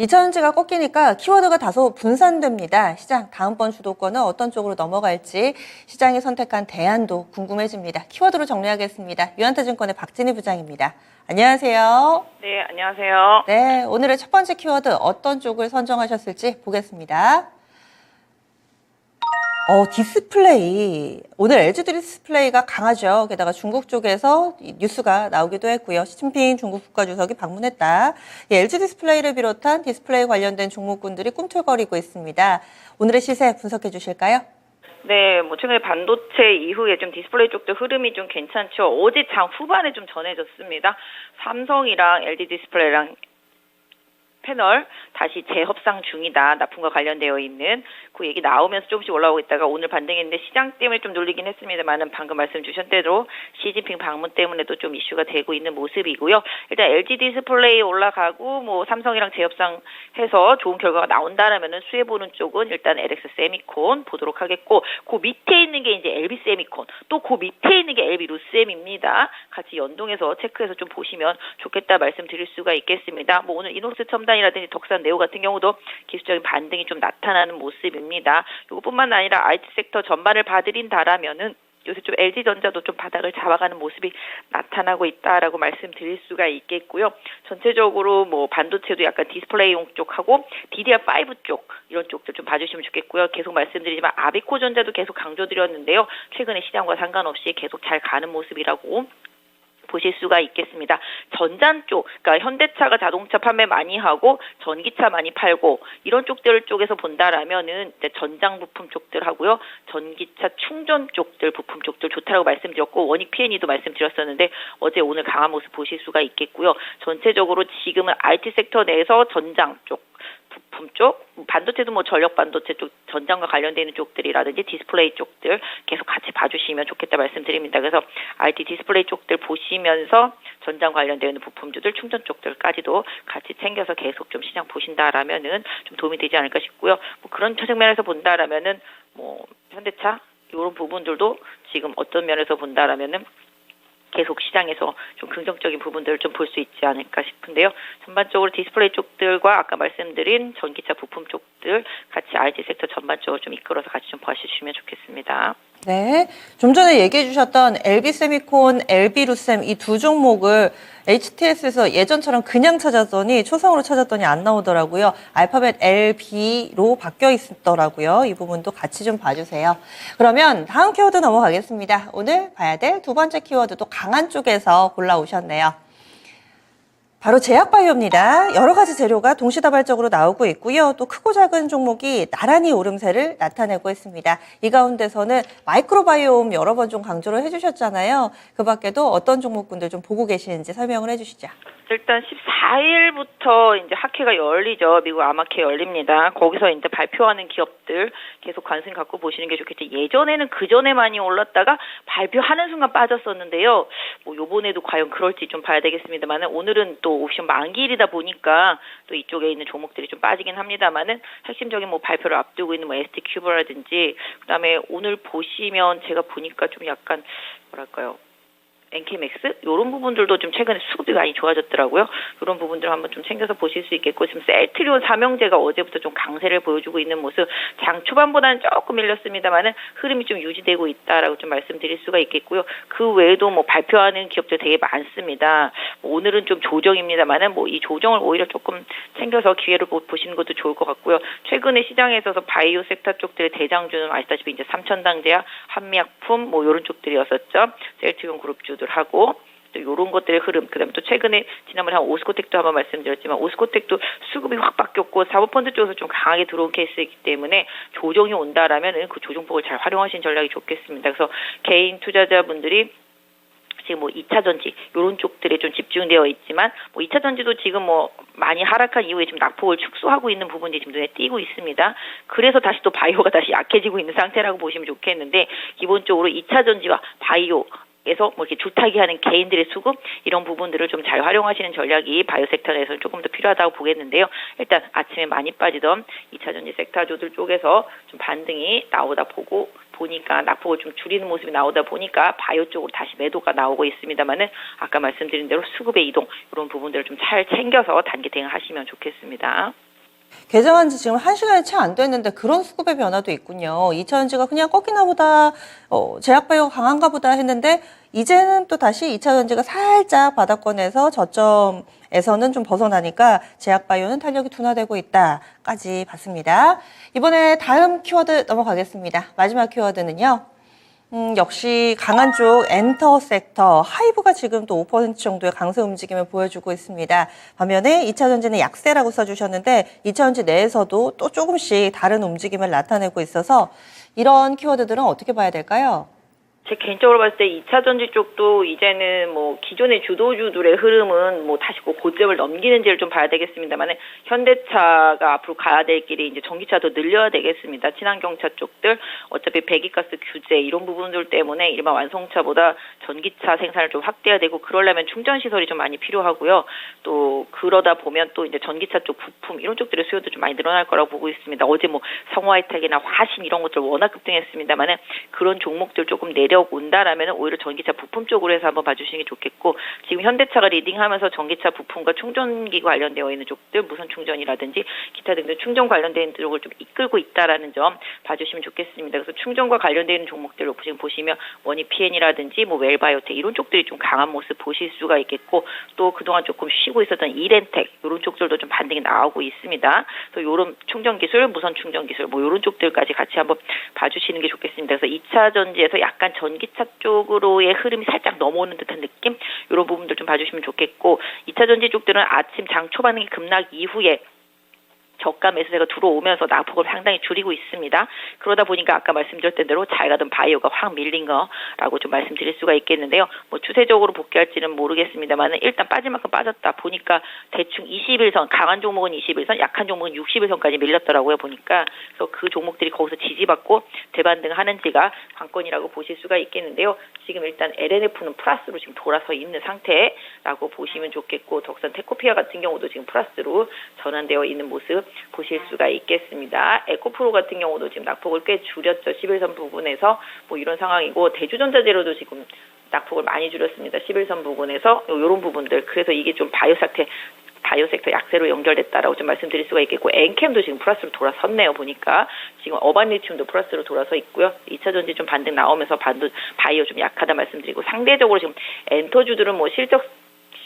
2차전지가 꺾이니까 키워드가 다소 분산됩니다. 시장 다음번 주도권은 어떤 쪽으로 넘어갈지 시장이 선택한 대안도 궁금해집니다. 키워드로 정리하겠습니다. 유한타증권의 박진희 부장입니다. 안녕하세요. 네, 안녕하세요. 네, 오늘의 첫 번째 키워드 어떤 쪽을 선정하셨을지 보겠습니다. 디스플레이. 오늘 LG 디스플레이가 강하죠. 게다가 중국 쪽에서 뉴스가 나오기도 했고요. 시진핑 중국 국가주석이 방문했다. LG 디스플레이를 비롯한 디스플레이 관련된 종목군들이 꿈틀거리고 있습니다. 오늘의 시세 분석해 주실까요? 네, 최근에 반도체 이후에 좀 디스플레이 쪽도 흐름이 좀 괜찮죠. 어제 장 후반에 좀 전해졌습니다. 삼성이랑 LG 디스플레이랑 패널 다시 재협상 중이다. 납품과 관련되어 있는 그 얘기 나오면서 조금씩 올라오고 있다가 오늘 반등했는데 시장 때문에 좀 놀리긴 했습니다만은 방금 말씀 주신 대로 시진핑 방문 때문에도 좀 이슈가 되고 있는 모습이고요. 일단 LG 디스플레이 올라가고 삼성이랑 재협상해서 좋은 결과가 나온다라면은 수혜 보는 쪽은 일단 LX 세미콘 보도록 하겠고 그 밑에 있는 게 이제 LB 세미콘 또 그 밑에 있는 게 LB 루셈입니다. 같이 연동해서 체크해서 좀 보시면 좋겠다 말씀드릴 수가 있겠습니다. 오늘 이노스 첨단이라든지 덕산 네오 같은 경우도 기술적인 반등이 좀 나타나는 모습입니다. 이것뿐만 아니라 IT 섹터 전반을 봐드린다라면은 요새 좀 LG전자도 좀 바닥을 잡아가는 모습이 나타나고 있다라고 말씀드릴 수가 있겠고요. 전체적으로 반도체도 약간 디스플레이용 쪽하고 DDR5 쪽 이런 쪽들 좀 봐주시면 좋겠고요. 계속 말씀드리지만 아비코전자도 계속 강조드렸는데요. 최근에 시장과 상관없이 계속 잘 가는 모습이라고 보실 수가 있겠습니다. 전장 쪽, 그러니까 현대차가 자동차 판매 많이 하고 전기차 많이 팔고 이런 쪽들 쪽에서 본다라면은 이제 전장 부품 쪽들 하고요. 전기차 충전 쪽들 부품 쪽들 좋다라고 말씀드렸고 원익 P&E도 말씀드렸었는데 어제 오늘 강한 모습 보실 수가 있겠고요. 전체적으로 지금은 IT 섹터 내에서 전장 쪽 부품 쪽, 반도체도 전력 반도체 쪽 전장과 관련되는 쪽들이라든지 디스플레이 쪽들 계속 같이 봐주시면 좋겠다 말씀드립니다. 그래서 IT 디스플레이 쪽들 보시면서 전장 관련되는 부품주들, 충전 쪽들까지도 같이 챙겨서 계속 좀 시장 보신다라면은 좀 도움이 되지 않을까 싶고요. 그런 측면에서 본다라면은 현대차 이런 부분들도 지금 어떤 면에서 본다라면은 계속 시장에서 좀 긍정적인 부분들을 좀 볼 수 있지 않을까 싶은데요. 전반적으로 디스플레이 쪽들과 아까 말씀드린 전기차 부품 쪽들 같이 IT 섹터 전반적으로 좀 이끌어서 같이 좀 봐주시면 좋겠습니다. 네, 좀 전에 얘기해 주셨던 LB세미콘, LB루셈 이 두 종목을 HTS에서 예전처럼 그냥 찾았더니 초성으로 찾았더니 안 나오더라고요. 알파벳 LB로 바뀌어 있더라고요. 이 부분도 같이 좀 봐주세요. 그러면 다음 키워드 넘어가겠습니다. 오늘 봐야 될 두 번째 키워드도 강한 쪽에서 골라오셨네요. 바로 제약바이오입니다. 여러 가지 재료가 동시다발적으로 나오고 있고요. 또 크고 작은 종목이 나란히 오름세를 나타내고 있습니다. 이 가운데서는 마이크로바이옴 여러 번 좀 강조를 해주셨잖아요. 그 밖에도 어떤 종목군들 좀 보고 계시는지 설명을 해주시죠. 일단 14일부터 이제 학회가 열리죠. 미국 암학회 열립니다. 거기서 이제 발표하는 기업들 계속 관심 갖고 보시는 게 좋겠죠. 예전에는 그 전에 많이 올랐다가 발표하는 순간 빠졌었는데요. 요번에도 과연 그럴지 좀 봐야 되겠습니다만은 오늘은 또 옵션 만기일이다 보니까 또 이쪽에 있는 종목들이 좀 빠지긴 합니다만은 핵심적인 발표를 앞두고 있는 ST 큐브라든지 그다음에 오늘 보시면 제가 보니까 좀 약간 뭐랄까요? NK맥스 이런 부분들도 좀 최근에 수급이 많이 좋아졌더라고요. 이런 부분들을 한번 좀 챙겨서 보실 수 있겠고 지금 셀트리온 삼형제가 어제부터 좀 강세를 보여주고 있는 모습 장 초반보다는 조금 밀렸습니다만은 흐름이 좀 유지되고 있다라고 좀 말씀드릴 수가 있겠고요. 그 외에도 발표하는 기업들 되게 많습니다. 오늘은 좀 조정입니다만은 이 조정을 오히려 조금 챙겨서 기회를 보시는 것도 좋을 것 같고요. 최근에 시장에 있어서 바이오 섹터 쪽들의 대장주는 아시다시피 이제 삼천당제약, 한미약품 이런 쪽들이었었죠. 셀트리온 그룹주 하고 또 이런 것들의 흐름 그다음에 또 최근에 지난번에 한 오스코텍도 한번 말씀드렸지만 오스코텍도 수급이 확 바뀌었고 사모펀드 쪽에서 좀 강하게 들어온 케이스이기 때문에 조정이 온다라면은 그 조정폭을 잘 활용하시는 전략이 좋겠습니다. 그래서 개인 투자자분들이 지금 2차 전지 이런 쪽들에 좀 집중되어 있지만 2차 전지도 지금 많이 하락한 이후에 지금 낙폭을 축소하고 있는 부분이 지금 눈에 띄고 있습니다. 그래서 다시 또 바이오가 다시 약해지고 있는 상태라고 보시면 좋겠는데 기본적으로 2차 전지와 바이오 에서 이렇게 줄타기 하는 개인들의 수급 이런 부분들을 좀 잘 활용하시는 전략이 바이오 섹터에서는 조금 더 필요하다고 보겠는데요. 일단 아침에 많이 빠지던 2차 전지 섹터주들 쪽에서 좀 반등이 나오다 보니까 낙폭을 좀 줄이는 모습이 나오다 보니까 바이오 쪽으로 다시 매도가 나오고 있습니다만은 아까 말씀드린 대로 수급의 이동 이런 부분들을 좀 잘 챙겨서 단기 대응하시면 좋겠습니다. 개장한 지 지금 1시간이 채 안 됐는데 그런 수급의 변화도 있군요. 2차전지가 그냥 꺾이나 보다, 제약바이오가 강한가 보다 했는데 이제는 또 다시 2차전지가 살짝 바닥권에서 저점에서는 좀 벗어나니까 제약바이오는 탄력이 둔화되고 있다까지 봤습니다. 이번에 다음 키워드 넘어가겠습니다. 마지막 키워드는요. 역시 강한 쪽 엔터 섹터, 하이브가 지금 또 5% 정도의 강세 움직임을 보여주고 있습니다. 반면에 2차전지는 약세라고 써주셨는데 2차전지 내에서도 또 조금씩 다른 움직임을 나타내고 있어서 이런 키워드들은 어떻게 봐야 될까요? 제 개인적으로 봤을 때 2차 전지 쪽도 이제는 뭐 기존의 주도주들의 흐름은 뭐 다시 고점을 넘기는지를 좀 봐야 되겠습니다만 현대차가 앞으로 가야 될 길이 이제 전기차도 늘려야 되겠습니다. 친환경차 쪽들 어차피 배기가스 규제 이런 부분들 때문에 일반 완성차보다 전기차 생산을 좀 확대해야 되고 그러려면 충전 시설이 좀 많이 필요하고요. 또 그러다 보면 또 이제 전기차 쪽 부품 이런 쪽들의 수요도 좀 많이 늘어날 거라고 보고 있습니다. 어제 뭐 성화이텍이나 화신 이런 것들 워낙 급등했습니다만은 그런 종목들 조금 내려온다라면 오히려 전기차 부품 쪽으로 해서 한번 봐주시는 게 좋겠고 지금 현대차가 리딩하면서 전기차 부품과 충전기 관련되어 있는 쪽들 무선 충전이라든지 기타 등등 충전 관련된 쪽을 좀 이끌고 있다라는 점 봐주시면 좋겠습니다. 그래서 충전과 관련되는 종목들로 지금 보시면 머니PN이라든지 뭐 웰바이오텍 이런 쪽들이 좀 강한 모습 보실 수가 있겠고 또 그동안 조금 쉬고 있었던 이렌텍 이런 쪽들도 좀 반등이 나오고 있습니다. 그래서 이런 충전 기술, 무선 충전 기술 뭐 이런 쪽들까지 같이 한번 봐주시는 게 좋겠습니다. 그래서 2차 전지에서 약간 전기차 쪽으로의 흐름이 살짝 넘어오는 듯한 느낌 이런 부분들 좀 봐주시면 좋겠고 2차 전지 쪽들은 아침 장 초반의 급락 이후에 저가 매수세가 들어오면서 낙폭을 상당히 줄이고 있습니다. 그러다 보니까 아까 말씀드렸던 대로 잘 가던 바이오가 확 밀린 거라고 좀 말씀드릴 수가 있겠는데요. 뭐 추세적으로 복귀할지는 모르겠습니다만 일단 빠질 만큼 빠졌다 보니까 대충 21선 강한 종목은 21선 약한 종목은 61선까지 밀렸더라고요. 보니까 그래서 그 종목들이 거기서 지지받고 재반등하는지가 관건이라고 보실 수가 있겠는데요. 지금 일단 LNF는 플러스로 지금 돌아서 있는 상태라고 보시면 좋겠고 덕선 테코피아 같은 경우도 지금 플러스로 전환되어 있는 모습 보실 수가 있겠습니다. 에코프로 같은 경우도 지금 낙폭을 꽤 줄였죠. 11선 부분에서 뭐 이런 상황이고 대주전자재료도 지금 낙폭을 많이 줄였습니다. 11선 부분에서 이런 부분들 그래서 이게 좀 바이오 섹터 약세로 연결됐다라고 좀 말씀드릴 수가 있겠고 엔캠도 지금 플러스로 돌아섰네요. 보니까 지금 어반리튬도 플러스로 돌아서 있고요. 2차 전지 좀 반등 나오면서 바이오 좀 약하다 말씀드리고 상대적으로 지금 엔터주들은 뭐 실적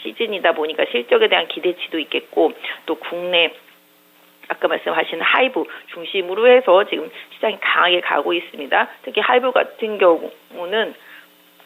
시즌이다 보니까 실적에 대한 기대치도 있겠고 또 국내 아까 말씀하신 하이브 중심으로 해서 지금 시장이 강하게 가고 있습니다. 특히 하이브 같은 경우는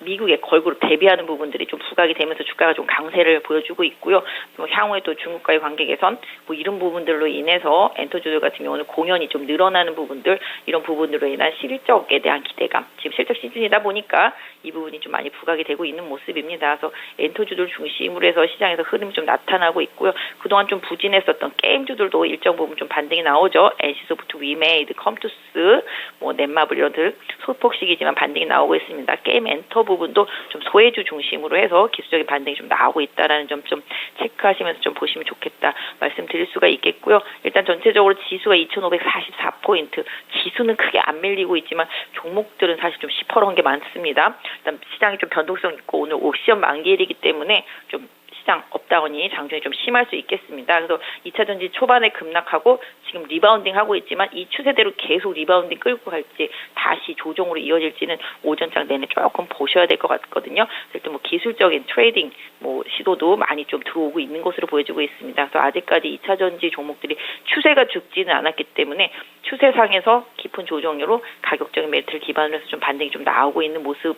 미국의 걸그룹 대비하는 부분들이 좀 부각이 되면서 주가가 좀 강세를 보여주고 있고요. 뭐 향후에 또 중국과의 관계 개선 뭐 이런 부분들로 인해서 엔터주들 같은 경우는 공연이 좀 늘어나는 부분들 이런 부분으로 인한 실적에 대한 기대감 지금 실적 시즌이다 보니까 이 부분이 좀 많이 부각이 되고 있는 모습입니다. 그래서 엔터주들 중심으로 해서 시장에서 흐름이 좀 나타나고 있고요. 그동안 좀 부진했었던 게임주들도 일정 부분 좀 반등이 나오죠. NC소프트, 위메이드, 컴투스, 뭐 넷마블 이런들 소폭식이지만 반등이 나오고 있습니다. 게임 엔터 부분도 좀 소외주 중심으로 해서 기술적인 반등이 좀 나오고 있다라는 점 좀 체크하시면서 좀 보시면 좋겠다 말씀드릴 수가 있겠고요. 일단 전체적으로 지수가 2,544포인트, 지수는 크게 안 밀리고 있지만 종목들은 사실 좀 시퍼런 게 많습니다. 일단 시장이 좀 변동성 있고 오늘 옵션 만기일이기 때문에 좀 시장 업다운이 장중에 좀 심할 수 있겠습니다. 그래서 2차 전지 초반에 급락하고 지금 리바운딩 하고 있지만 이 추세대로 계속 리바운딩 끌고 갈지 다시 조정으로 이어질지는 오전장 내내 조금 보셔야 될 것 같거든요. 일단 뭐 기술적인 트레이딩 뭐 시도도 많이 좀 들어오고 있는 것으로 보여지고 있습니다. 그래서 아직까지 2차 전지 종목들이 추세가 죽지는 않았기 때문에 추세상에서 깊은 조정으로 가격적인 메리트를 기반으로 해서 좀 반등이 좀 나오고 있는 모습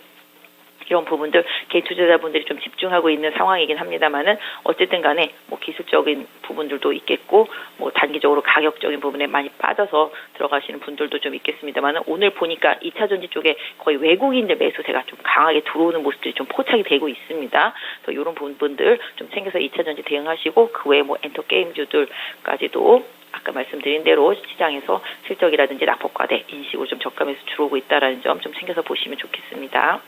이런 부분들 개인 투자자분들이 좀 집중하고 있는 상황이긴 합니다만은 어쨌든 간에 뭐 기술적인 부분들도 있겠고 뭐 단기적으로 가격적인 부분에 많이 빠져서 들어가시는 분들도 좀 있겠습니다만은 오늘 보니까 2차 전지 쪽에 거의 외국인들 매수세가 좀 강하게 들어오는 모습들이 좀 포착이 되고 있습니다. 그래서 이런 부분들 좀 챙겨서 2차 전지 대응하시고 그 외에 뭐 엔터 게임주들까지도 아까 말씀드린 대로 시장에서 실적이라든지 낙폭과대 인식으로 좀 저감해서 들어오고 있다라는 점 좀 챙겨서 보시면 좋겠습니다.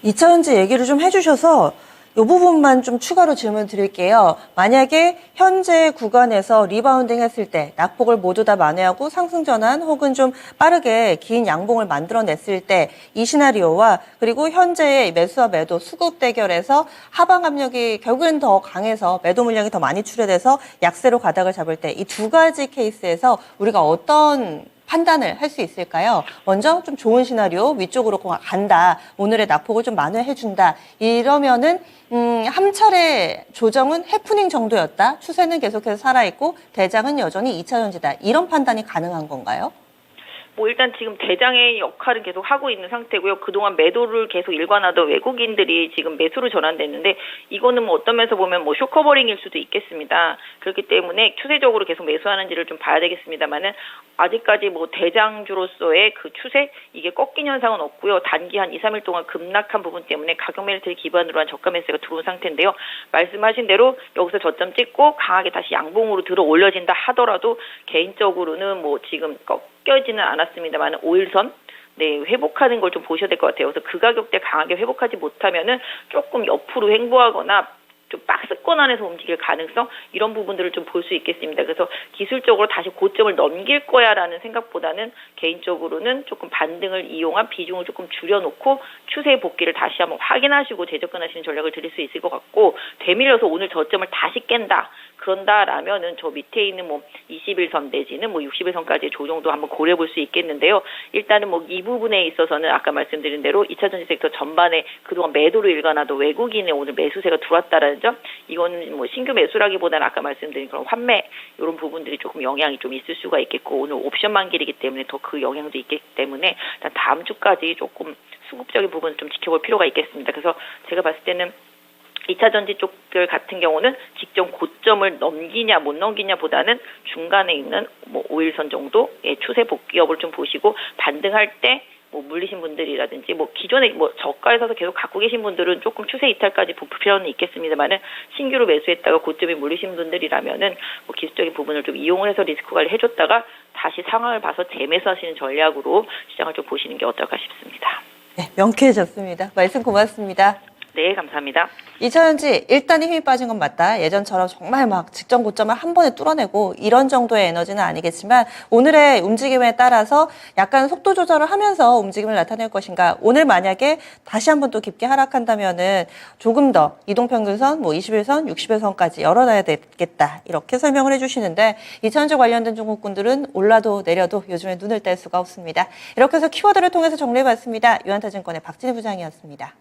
2차전지 얘기를 좀 해주셔서 이 부분만 좀 추가로 질문 드릴게요. 만약에 현재 구간에서 리바운딩 했을 때 낙폭을 모두 다 만회하고 상승 전환 혹은 좀 빠르게 긴 양봉을 만들어냈을 때 이 시나리오와 그리고 현재의 매수와 매도 수급 대결에서 하방 압력이 결국엔 더 강해서 매도 물량이 더 많이 출회돼서 약세로 가닥을 잡을 때 이 두 가지 케이스에서 우리가 어떤 판단을 할 수 있을까요? 먼저 좀 좋은 시나리오 위쪽으로 간다. 오늘의 낙폭을 좀 만회해준다. 이러면은 한 차례 조정은 해프닝 정도였다. 추세는 계속해서 살아있고 대장은 여전히 2차 전지다. 이런 판단이 가능한 건가요? 뭐 일단 지금 대장의 역할은 계속 하고 있는 상태고요. 그동안 매도를 계속 일관하던 외국인들이 지금 매수로 전환됐는데 이거는 뭐 어떤 면에서 보면 뭐 쇼커버링일 수도 있겠습니다. 그렇기 때문에 추세적으로 계속 매수하는지를 좀 봐야 되겠습니다만은 아직까지 뭐 대장주로서의 그 추세 이게 꺾인 현상은 없고요. 단기 한 2, 3일 동안 급락한 부분 때문에 가격 메리트를 기반으로 한 저가 매수가 들어온 상태인데요. 말씀하신 대로 여기서 저점 찍고 강하게 다시 양봉으로 들어 올려진다 하더라도 개인적으로는 뭐 지금 꺾여지는 않았습니다만 5일선 회복하는 걸 좀 보셔야 될 것 같아요. 그래서 그 가격대 강하게 회복하지 못하면은 조금 옆으로 횡보하거나 좀 박스권 안에서 움직일 가능성 이런 부분들을 좀 볼 수 있겠습니다. 그래서 기술적으로 다시 고점을 넘길 거야라는 생각보다는 개인적으로는 조금 반등을 이용한 비중을 조금 줄여놓고 추세 복귀를 다시 한번 확인하시고 재접근하시는 전략을 드릴 수 있을 것 같고 되밀려서 오늘 저점을 다시 깬다. 그런다라면은 저 밑에 있는 뭐 21선 내지는 뭐 60일선까지의 조정도 한번 고려해 볼 수 있겠는데요. 일단은 뭐 이 부분에 있어서는 아까 말씀드린 대로 2차 전지 섹터 전반에 그동안 매도로 일관하던 외국인의 오늘 매수세가 들어왔다라는 점 이거는 뭐 신규 매수라기보다는 아까 말씀드린 그런 환매 이런 부분들이 조금 영향이 좀 있을 수가 있겠고 오늘 옵션 만기이기 때문에 더 그 영향도 있기 때문에 일단 다음 주까지 조금 수급적인 부분을 좀 지켜볼 필요가 있겠습니다. 그래서 제가 봤을 때는 2차 전지 쪽들 같은 경우는 직전 고점을 넘기냐 못 넘기냐 보다는 중간에 있는 뭐 5일선 정도의 추세 복귀 여부를 좀 보시고 반등할 때 뭐 물리신 분들이라든지 뭐 기존에 뭐 저가에서 계속 갖고 계신 분들은 조금 추세 이탈까지 볼 필요는 있겠습니다만은 신규로 매수했다가 고점에 물리신 분들이라면은 뭐 기술적인 부분을 좀 이용을 해서 리스크 관리 해줬다가 다시 상황을 봐서 재매수하시는 전략으로 시장을 좀 보시는 게 어떨까 싶습니다. 네, 명쾌해졌습니다. 말씀 고맙습니다. 네, 감사합니다. 2차 전지 일단은 힘이 빠진 건 맞다. 예전처럼 정말 막 직전 고점을 한 번에 뚫어내고 이런 정도의 에너지는 아니겠지만 오늘의 움직임에 따라서 약간 속도 조절을 하면서 움직임을 나타낼 것인가. 오늘 만약에 다시 한번 또 깊게 하락한다면은 조금 더 이동평균선, 뭐 21선, 60일선까지 열어놔야 되겠다. 이렇게 설명을 해주시는데 2차 전지 관련된 종목군들은 올라도 내려도 요즘에 눈을 뗄 수가 없습니다. 이렇게 해서 키워드를 통해서 정리해봤습니다. 유한타증권의 박진희 부장이었습니다.